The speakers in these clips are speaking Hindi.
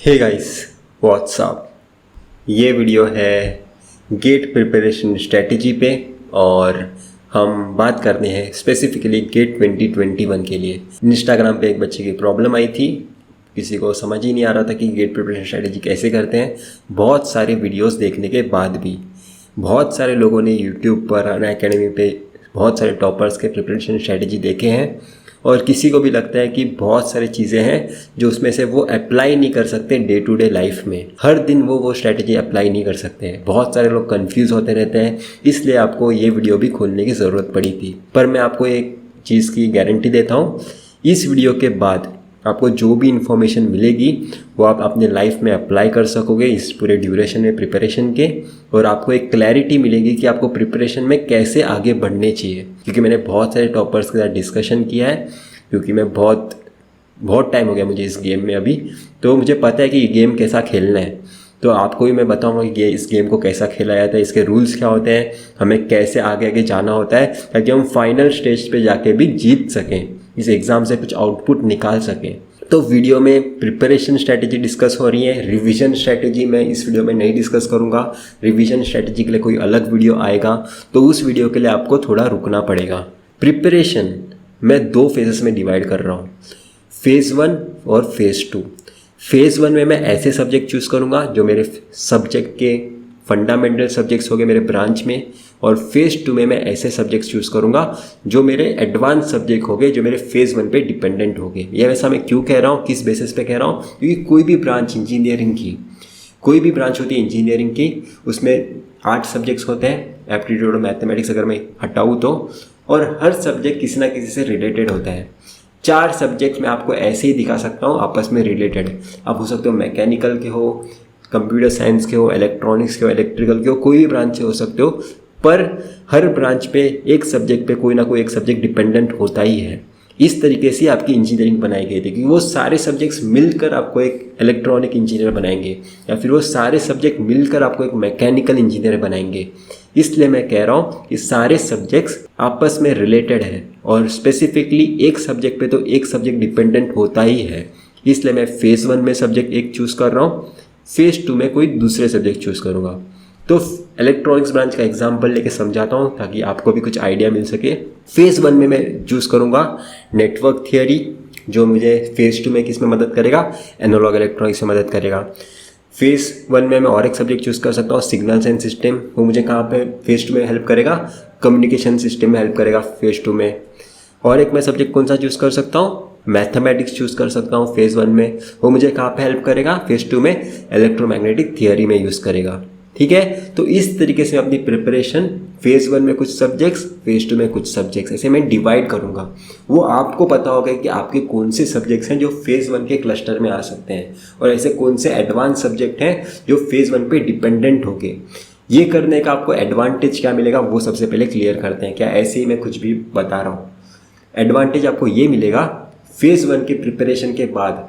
हे गाइस व्हाट्सअप। ये वीडियो है गेट प्रिपरेशन स्ट्रेटजी पे और हम बात करते हैं स्पेसिफिकली गेट 2021 के लिए। इंस्टाग्राम पे एक बच्चे की प्रॉब्लम आई थी, किसी को समझ ही नहीं आ रहा था कि गेट प्रिपरेशन स्ट्रेटजी कैसे करते हैं। बहुत सारे वीडियोस देखने के बाद भी बहुत सारे लोगों ने यूट्यूब पर अनअकैडमी पे बहुत सारे टॉपर्स के प्रिपरेशन स्ट्रेटजी देखे हैं और किसी को भी लगता है कि बहुत सारी चीज़ें हैं जो उसमें से वो अप्लाई नहीं कर सकते डे टू डे लाइफ में। हर दिन वो स्ट्रेटजी अप्लाई नहीं कर सकते हैं। बहुत सारे लोग कंफ्यूज होते रहते हैं, इसलिए आपको ये वीडियो भी खोलने की ज़रूरत पड़ी थी। पर मैं आपको एक चीज़ की गारंटी देता हूँ, इस वीडियो के बाद आपको जो भी इन्फॉर्मेशन मिलेगी वो आप अपने लाइफ में अप्लाई कर सकोगे इस पूरे ड्यूरेशन में प्रिपरेशन के, और आपको एक क्लैरिटी मिलेगी कि आपको प्रिपरेशन में कैसे आगे बढ़ने चाहिए। क्योंकि मैंने बहुत सारे टॉपर्स के साथ डिस्कशन किया है, क्योंकि मैं बहुत टाइम हो गया मुझे इस गेम में अभी, तो मुझे पता है कि ये गेम कैसा खेलना है। तो आपको भी मैं बताऊंगा कि इस गेम को कैसा खेला जाता है, इसके रूल्स क्या होते हैं, हमें कैसे आगे आगे जाना होता है, ताकि हम फाइनल स्टेज पे जाके भी जीत सकें, इस एग्ज़ाम से कुछ आउटपुट निकाल सकें। तो वीडियो में प्रिपरेशन स्ट्रैटेजी डिस्कस हो रही है। रिवीजन स्ट्रैटेजी मैं इस वीडियो में नहीं डिस्कस करूंगा। रिवीजन स्ट्रैटेजी के लिए कोई अलग वीडियो आएगा, तो उस वीडियो के लिए आपको थोड़ा रुकना पड़ेगा। प्रिपरेशन मैं 2 फेजेस में डिवाइड कर रहा हूँ, फेज़ 1 और फेज़ 2। फेज़ 1 में मैं ऐसे सब्जेक्ट चूज़ करूँगा जो मेरे सब्जेक्ट के फंडामेंटल सब्जेक्ट्स हो गए मेरे ब्रांच में, और फेज़ 2 में मैं ऐसे सब्जेक्ट्स चूज़ करूँगा जो मेरे एडवांस सब्जेक्ट हो गए, जो मेरे फेज़ 1 पे डिपेंडेंट हो गए। यह वैसा मैं क्यों कह रहा हूँ, किस बेसिस पे कह रहा हूँ, क्योंकि कोई भी ब्रांच इंजीनियरिंग की, कोई भी ब्रांच होती है इंजीनियरिंग की, उसमें 8 सब्जेक्ट्स होते हैं, एप्टीट्यूड और मैथमेटिक्स अगर मैं हटाऊँ तो, और हर सब्जेक्ट किसी ना किसी से रिलेटेड होता है। 4 सब्जेक्ट्स मैं आपको ऐसे ही दिखा सकता हूँ आपस में रिलेटेड। आप हो सकते हो मैकेनिकल के हो, कंप्यूटर साइंस के हो, इलेक्ट्रॉनिक्स के हो, इलेक्ट्रिकल के हो, कोई भी ब्रांच से हो सकते हो, पर हर ब्रांच पे एक सब्जेक्ट पे कोई ना कोई एक सब्जेक्ट डिपेंडेंट होता ही है। इस तरीके से आपकी इंजीनियरिंग बनाई गई थी कि वो सारे सब्जेक्ट्स मिलकर आपको एक इलेक्ट्रॉनिक इंजीनियर बनाएंगे, या फिर वो सारे सब्जेक्ट मिलकर आपको एक मैकेनिकल इंजीनियर बनाएंगे। इसलिए मैं कह रहा हूँ कि सारे सब्जेक्ट्स आपस में रिलेटेड है, और स्पेसिफिकली एक सब्जेक्ट पे तो एक सब्जेक्ट डिपेंडेंट होता ही है। इसलिए मैं फेज़ 1 में सब्जेक्ट एक चूज़ कर रहा हूँ, फेज़ 2 में कोई दूसरे सब्जेक्ट चूज़ करूँगा। तो इलेक्ट्रॉनिक्स ब्रांच का एग्जांपल लेके समझाता हूँ ताकि आपको भी कुछ आइडिया मिल सके। फेज़ 1 में मैं चूज़ करूँगा नेटवर्क थियरी, जो मुझे फेज़ 2 में किस में मदद करेगा, एनालॉग इलेक्ट्रॉनिक्स में मदद करेगा। फेज़ 1 में मैं और एक सब्जेक्ट चूज़ कर सकता हूँ सिग्नल्स एंड सिस्टम, वो मुझे कहाँ पे फेज़ 2 में हेल्प करेगा, कम्युनिकेशन सिस्टम में हेल्प करेगा फेज़ 2 में। और एक मैं सब्जेक्ट कौन सा चूज़ कर सकता हूँ, मैथमेटिक्स चूज़ कर सकता हूँ फेज़ 1 में, वो मुझे कहाँ पे हेल्प करेगा, फेज़ 2 में इलेक्ट्रोमैग्नेटिक थियरी में यूज़ करेगा। ठीक है, तो इस तरीके से अपनी प्रिपरेशन फेज़ 1 में कुछ सब्जेक्ट्स, फेज़ 2 में कुछ सब्जेक्ट्स, ऐसे मैं डिवाइड करूँगा। वो आपको पता होगा कि आपके कौन से सब्जेक्ट्स हैं जो फेज़ 1 के क्लस्टर में आ सकते हैं, और ऐसे कौन से एडवांस सब्जेक्ट हैं जो फेज़ 1 पे डिपेंडेंट होंगे। ये करने का आपको एडवांटेज क्या मिलेगा वो सबसे पहले क्लियर करते हैं। क्या ऐसे ही मैं कुछ भी बता रहा हूँ? एडवांटेज आपको ये मिलेगा, फेज़ 1 के प्रिपरेशन के बाद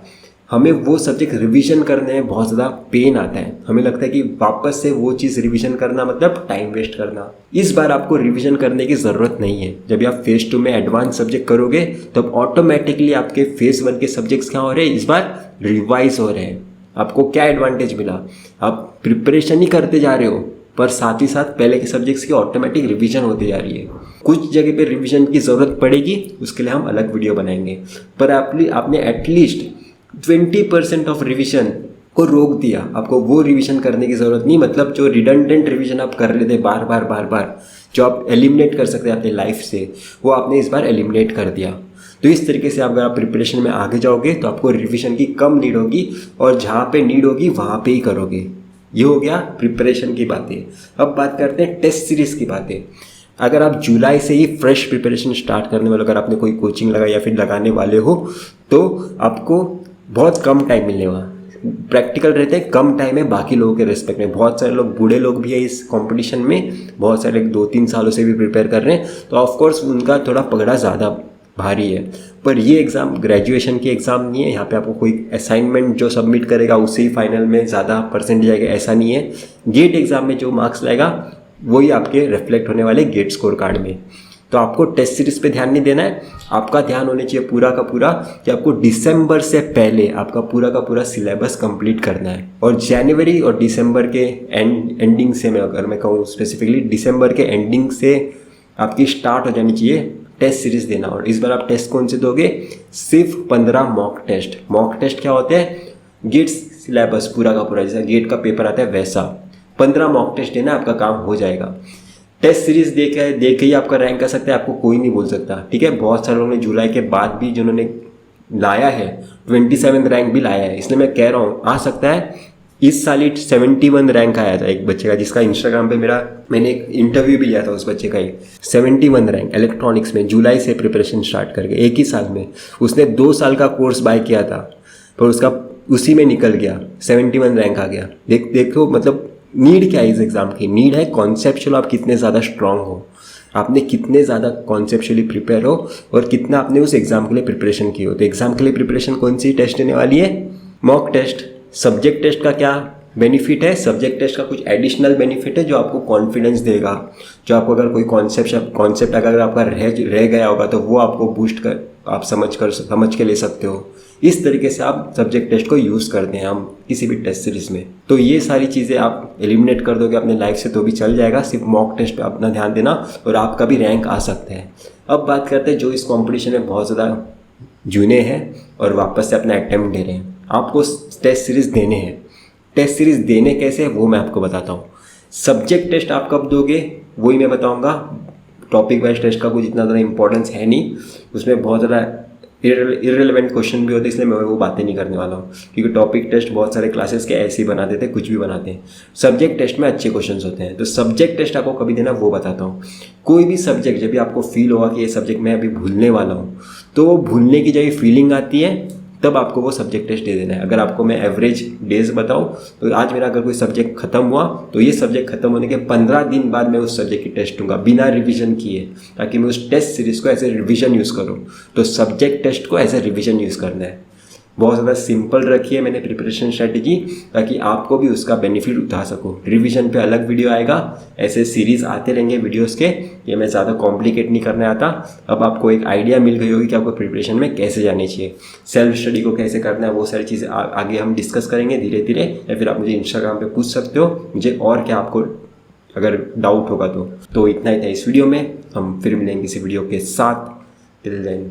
हमें वो सब्जेक्ट रिवीजन करने में बहुत ज़्यादा पेन आता है। हमें लगता है कि वापस से वो चीज़ रिवीजन करना मतलब टाइम वेस्ट करना। इस बार आपको रिवीजन करने की ज़रूरत नहीं है। जब आप फेज़ 2 में एडवांस सब्जेक्ट करोगे तब ऑटोमेटिकली आपके फेज़ 1 के सब्जेक्ट्स क्या हो रहे हैं, इस बार रिवाइज हो रहे हैं। आपको क्या एडवांटेज मिला, आप प्रिपरेशन ही करते जा रहे हो, पर साथ ही साथ पहले के सब्जेक्ट्स की ऑटोमेटिक रिवीजन होती जा रही है। कुछ जगह पे रिवीजन की ज़रूरत पड़ेगी, उसके लिए हम अलग वीडियो बनाएंगे, पर आपने एटलीस्ट 20% ऑफ रिवीजन को रोक दिया। आपको वो रिवीजन करने की ज़रूरत नहीं, मतलब जो रिडंडेंट रिवीजन आप कर लेते बार बार, जो आप एलिमिनेट कर सकते हैं अपने लाइफ से, वो आपने इस बार एलिमिनेट कर दिया। तो इस तरीके से अगर आप प्रिपरेशन में आगे जाओगे तो आपको रिवीजन की कम नीड होगी, और जहाँ पे नीड होगी वहाँ पे ही करोगे। ये हो गया प्रिपरेशन की बातें। अब बात करते हैं टेस्ट सीरीज़ की बातें। अगर आप जुलाई से ही फ्रेश प्रिपरेशन स्टार्ट करने वाले, अगर आपने कोई कोचिंग लगाई या फिर लगाने वाले हो, तो आपको बहुत कम टाइम मिलने वाला। प्रैक्टिकल रहते हैं, कम टाइम है बाकी लोगों के रिस्पेक्ट में। बहुत सारे लोग, बूढ़े लोग भी है इस कंपटीशन में, बहुत सारे 2-3 सालों से भी प्रिपेयर कर रहे हैं, तो ऑफकोर्स उनका थोड़ा पगड़ा ज़्यादा भारी है। पर ये एग्ज़ाम ग्रेजुएशन की एग्ज़ाम नहीं है। यहाँ पे आपको कोई असाइनमेंट जो सबमिट करेगा उससे ही फाइनल में ज़्यादा परसेंटेज आएगा, ऐसा नहीं है। गेट एग्ज़ाम में जो मार्क्स लाएगा वही आपके रिफ्लेक्ट होने वाले गेट स्कोर कार्ड में। तो आपको टेस्ट सीरीज पे ध्यान नहीं देना है, आपका ध्यान होना चाहिए पूरा का पूरा कि आपको दिसंबर से पहले आपका पूरा का पूरा सिलेबस कंप्लीट करना है। और जनवरी और दिसंबर के एंडिंग से, मैं अगर मैं कहूँ स्पेसिफिकली दिसंबर के एंडिंग से आपकी स्टार्ट हो जानी चाहिए टेस्ट सीरीज देना। और इस बार आप टेस्ट कौन से दोगे? सिर्फ 15 मॉक टेस्ट। मॉक टेस्ट क्या होते हैं? गेट सिलेबस पूरा का पूरा जैसा गेट का पेपर आता है वैसा 15 मॉक टेस्ट देना, आपका काम हो जाएगा। टेस्ट सीरीज देख ही आपका रैंक कर सकते हैं, आपको कोई नहीं बोल सकता, ठीक है। बहुत सारे लोगों ने जुलाई के बाद भी जिन्होंने लाया है 27 रैंक भी लाया है, इसलिए मैं कह रहा हूँ आ सकता है। इस साल ही 71 रैंक आया था एक बच्चे का, जिसका इंस्टाग्राम पे मैंने एक इंटरव्यू भी लिया था उस बच्चे का ही। 71 रैंक इलेक्ट्रॉनिक्स में जुलाई से प्रिपरेशन स्टार्ट करके एक ही साल में। उसने 2 साल का कोर्स बाय किया था पर उसका उसी में निकल गया, 71 रैंक आ गया। देखो मतलब नीड क्या है इस एग्ज़ाम की? नीड है कॉन्सेप्चुअल, आप कितने ज़्यादा स्ट्रांग हो, आपने कितने ज़्यादा कॉन्सेप्चुअली प्रिपेयर हो और कितना आपने उस एग्ज़ाम के लिए प्रिपरेशन की हो। तो एग्ज़ाम के लिए प्रिपरेशन कौन सी टेस्ट देने वाली है? Mock test. सब्जेक्ट टेस्ट का क्या बेनिफिट है? सब्जेक्ट टेस्ट का कुछ एडिशनल बेनिफिट है जो आपको कॉन्फिडेंस देगा, जो आपको अगर कोई कॉन्सेप्ट अगर आपका रह गया होगा तो वो आपको बूस्ट कर आप समझ के ले सकते हो। इस तरीके से आप सब्जेक्ट टेस्ट को यूज़ करते हैं हम किसी भी टेस्ट सीरीज में। तो ये सारी चीज़ें आप एलिमिनेट कर दोगे अपने लाइफ से तो भी चल जाएगा, सिर्फ मॉक टेस्ट पे अपना ध्यान देना और आपका भी रैंक आ सकता है। अब बात करते हैं जो इस कंपटीशन में बहुत ज़्यादा जुने हैं और वापस से अपना अटेम्प्ट दे रहे हैं। आपको टेस्ट सीरीज़ देने हैं। टेस्ट सीरीज़ देने कैसे है वो मैं आपको बताता हूँ। सब्जेक्ट टेस्ट आप कब दोगे वही मैं बताऊँगा। टॉपिक वाइज टेस्ट का कुछ इतना ज़्यादा इंपॉर्टेंस है नहीं, उसमें बहुत ज़्यादा इररिलेवेंट क्वेश्चन भी होते हैं, इसलिए मैं वो बातें नहीं करने वाला हूँ, क्योंकि टॉपिक टेस्ट बहुत सारे क्लासेस के ऐसे ही बना देते हैं, कुछ भी बनाते हैं। सब्जेक्ट टेस्ट में अच्छे क्वेश्चंस होते हैं, तो सब्जेक्ट टेस्ट आपको कभी देना वो बताता हूँ। कोई भी सब्जेक्ट जब भी आपको फील होगा कि ये सब्जेक्ट मैं अभी भूलने वाला हूँ, तो वो भूलने की जब फीलिंग आती है तब आपको वो सब्जेक्ट टेस्ट दे देना है। अगर आपको मैं एवरेज डेज बताऊं तो आज मेरा अगर कोई सब्जेक्ट खत्म हुआ तो ये सब्जेक्ट खत्म होने के 15 दिन बाद मैं उस सब्जेक्ट की टेस्ट दूंगा बिना रिवीजन किए, ताकि मैं उस टेस्ट सीरीज को एज ए रिवीजन यूज़ करूं। तो सब्जेक्ट टेस्ट को एज ए रिवीजन यूज़ करना है। बहुत ज़्यादा सिंपल रखी है मैंने प्रिपरेशन स्ट्रैटेजी, ताकि आपको भी उसका बेनिफिट उठा सको। रिवीजन पे अलग वीडियो आएगा, ऐसे सीरीज़ आते रहेंगे वीडियोस के, ये मैं ज़्यादा कॉम्प्लिकेट नहीं करने आता। अब आपको एक आइडिया मिल गई होगी कि आपको प्रिपरेशन में कैसे जानी चाहिए, सेल्फ स्टडी को कैसे करना है, वो सारी चीज़ें आगे हम डिस्कस करेंगे धीरे धीरे, या फिर आप मुझे इंस्टाग्राम पर पूछ सकते हो मुझे और क्या आपको अगर डाउट होगा तो इतना ही था इस वीडियो में। हम फिर मिलेंगे किसी वीडियो के साथ। Till then